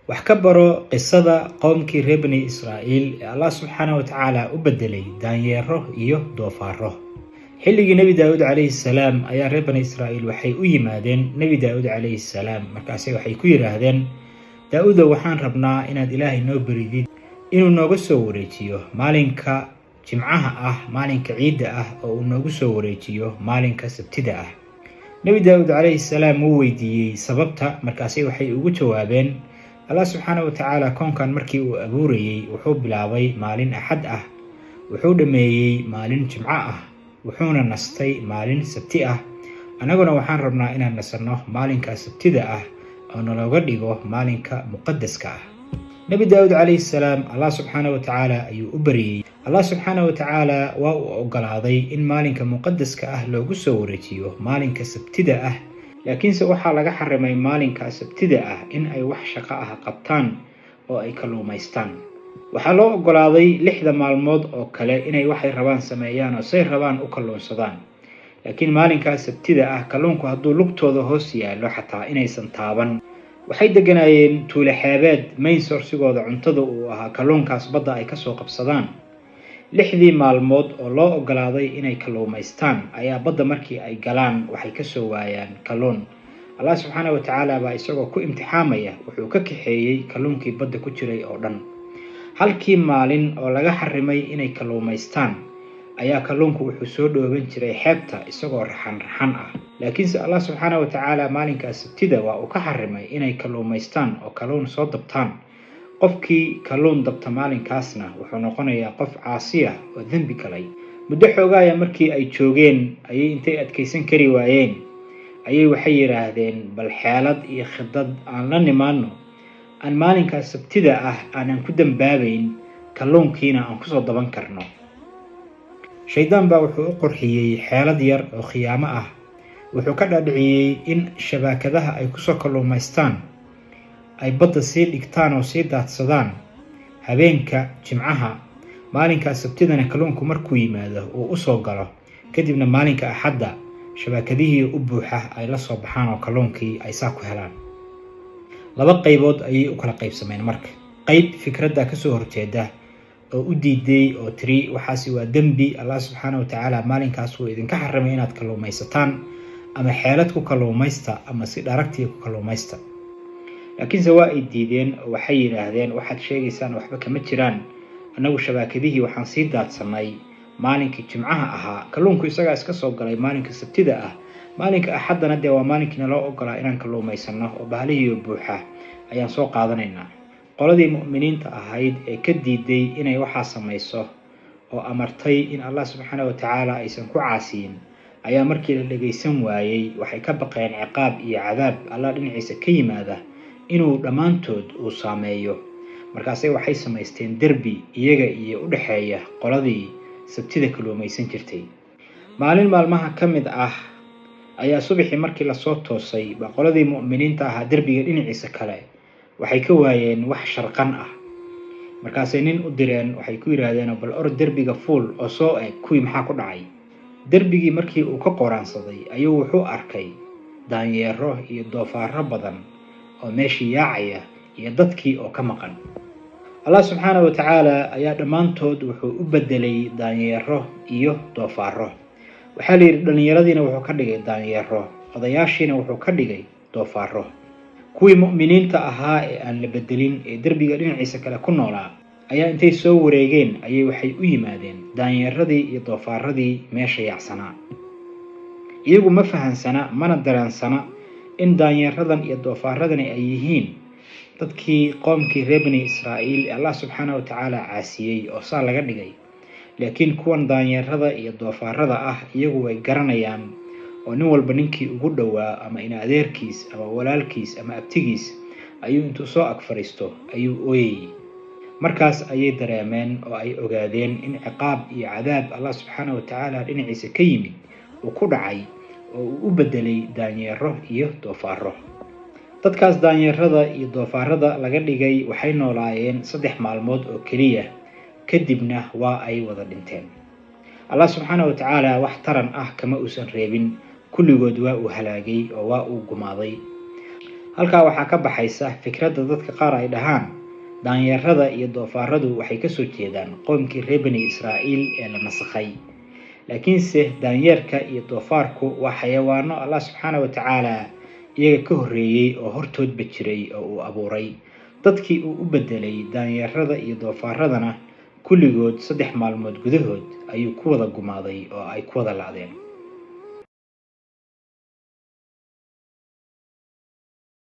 wax ka baro qisada qowmkii reer bani Israa'iil ee Allah subxaanahu wa ta'ala u bedelay daanyeero iyo doofaaro. xilligii Nabi Daawud calayhi salaam ayaa reer bani Israa'iil waxay u yimaadeen Nabi Daawud calayhi salaam, markaasay waxay ku yiraahdeen, Daawudo, waxaan rabnaa inaad Ilaahay noo baridid inuu nooga soo wareejiyo maalinka jimcaha ah, maalinka ciidda ah, oo uu noogu soo wareejiyo maalinka sabtida ah. Nabi Daawud calayhi salaam wuu weydiiyey sababta, markaasay waxay ugu jawaabeen, Allah subxaanahu wa ta'ala koonkan markii uu abuurayay wuxuu bilaabay maalin axad ah, wuxuu dhameeyey maalin jimco ah, wuxuuna nastay maalin sabti ah. Anaguna waxaan rabnaa inaan nasanno maalinka sabtida ah oo nalooga dhigo maalinka muqaddaska ah. Nabi Daawud calayhi salaam Allah subxaanahu wa ta'ala ayuu u bariyay. Allah subxaanahu wa ta'ala waa uu ogolaaday in maalinka muqaddaska ah loogu soo wareejiyo maalinka sabtida ah, laakiinse waxaa laga xarimay maalinka sabtida ah in ay wax shaqo ah qabtaan oo ay kalluumaystaan. waxaa loo ogolaaday 6 maalmood oo kale inay waxay rabaan sameeyaan oo say rabaan u kalluunsadaan, laakiin maalinka sabtida ah kalluunku hadduu lugtooda hoos yaalo xataa inaysan taaban. waxay deganaayeen tuulo xeebeed main sourcigooda cuntada uu ahaa kalluunkaas badda ay kasoo qabsadaan. 6 maalmood oo loo ogolaaday inay kalluumaystaan ayaa badda markii ay galaan waxay kasoo waayaan kalluun. Allah subxaanahu wa ta'ala baa isagoo ku imtixaamaya wuxuu ka kaxeeyey kalluunkii badda ku jiray oo dhan. halkii maalin oo laga xarimay inay kalluumaystaan ayaa kalluunku wuxuu soo dhooban jiray xeebta isagoo raxan ah, laakiinse Allah subxaanahu wa ta'ala maalinkaas sabtida waa uu ka xarimay inay kalluumaystaan oo kalluun soo dabtaan. qofkii kalluun dabta maalinkaasna wuxuu noqonayaa qof caasi ah oo dambi galay. muddo xoogaaya markii ay joogeen ayay intay adkaysan kari waayeen ayay waxay yiraahdeen, bal xeelad iyo khidad aan la nimaano aan maalinkaas sabtida ah aanan ku dambaabayn kalluunkiina aan kusoo daban karno. shaydaan baa wuxuu u qurxiyey xeelad yar oo khiyaamo ah. wuxuu ka dhaadhiciyey in shabaakadaha ay kusoo kalluumaystaan ay badda sii dhigtaan oo sii daadsadaan habeenka jimcaha, maalinkaas sabtidana kalluunku markuu yimaado uu usoo galo, kadibna maalinka axadda shabaakadihii u buuxa ay la soo baxaan oo kalluunkii ay saa ku helaan. 2 qaybood ayay u kala qaybsameen marka. qayb fikradda kasoo horjeeda oo u diiday oo tiri waxaasi waa dembi, Allah subxaanahu wa ta'ala maalinkaas wuu idinka xarimay inaad kalluumaysataan, ama xeelad ku kalluumaysta ama si dharagtii ku kalluumaysta. laakiinse waa ay diideen oo waxay yiraahdeen, waxaad sheegaysaan waxba kama jiraan, annagu shabaakadihii waxaan sii daadsanay maalinkii jimcaha ahaa, kalluunku isagaa iska soo galay maalinka sabtida ah, maalinka axaddana dee waa maalinkiina loo ogolaa inaan kalluumaysano oo bahalihii buuxa ayaan soo qaadanaynaa. qoladii mu'miniinta ahayd ee ka diiday inay waxaa samayso oo amartay in Allah subxaanahu wa ta'ala aysan ku caasiyin ayaa markii la dhageysan waayay waxay ka baqeen ciqaab iyo cadaab Allah dhinaciisa ka yimaada inuu dhammaantood uu saameeyo. markaasay waxay samaysteen derbi iyaga iyo u dhaxeeya qoladii sabtida kalluumaysan jirtay. maalin maalmaha ka mid ah ayaa subaxii markii la soo toosay baa qoladii mu'miniinta ahaa derbiga dhinaciisa kale waxay ka waayeen wax sharqan ah. markaasay nin u direen, waxay ku yiraahdeen, bal orod derbiga fuul oo soo eeg kuwii maxaa ku dhacay. derbigii markii uu ka qoraansaday ayuu wuxuu arkay daanyeero iyo doofaaro badan oo meeshii yaacaya iyo dadkii oo ka maqan. Allah subxaanahu wa ta'ala ayaa dhammaantood wuxuu u bedelay daanyeero iyo doofaaro. waxaa la yidhi dhallinyaradiina wuxuu ka dhigay daanyeero, odayaashiina wuxuu ka dhigay doofaaro. kuwii mu'miniinta ahaa ee aan la bedelin ee derbiga dhinaciisa kale ku noolaa ayaa intay soo wareegeen ayay waxay u yimaadeen daanyeeradii iyo doofaaradii meesha yaacsanaa. iyagu ma fahansana mana daraansana in daanyeeradan iyo doofaaradani ay yihiin dadkii qoomkii reer bani Israa'iil ee Allah subxaanahu wa ta'ala caasiyey oo saa laga dhigay. laakiin kuwan daanyeerada iyo doofaarada ah iyagu way garanayaan oo nin walba ninkii ugu dhowaa ama ina adeerkiis ama walaalkiis ama abtigiis ayuu intuu soo ag fariisto ayuu ooyay. markaas ayay dareemeen oo ay ogaadeen in ciqaab iyo cadaab Allah subxaanahu wa ta'ala dhinaciisa ka yimid uu ku dhacay oo uu u bedelay daanyeero iyo doofaaro. dadkaas daanyeerada iyo doofaarada laga dhigay waxay noolaayeen 3 maalmood oo kaliya, kadibna waa ay wada dhinteen. Allah subxaanahu wa ta'ala wax taran ah kama uusan reebin, kulligood waa uu halaagay oo waa uu gumaaday. halkaa waxaa ka baxaysa fikradda dadka qaar ay dhahaan daanyeerada iyo doofaaradu waxay kasoo jeedaan qoomkii reer bani israa'iil ee la nasakhay. laakiinse daanyeerka iyo doofaarku waa xayawaano Allah subxaanahu wa tacaala iyaga ka horreeyey oo hortoodba jiray oo uu abuuray. dadkii uu u bedelay daanyeerada iyo doofaaradana kulligood 3 maalmood gudahood ayuu ku wada gumaaday oo ay ku wada laadeen.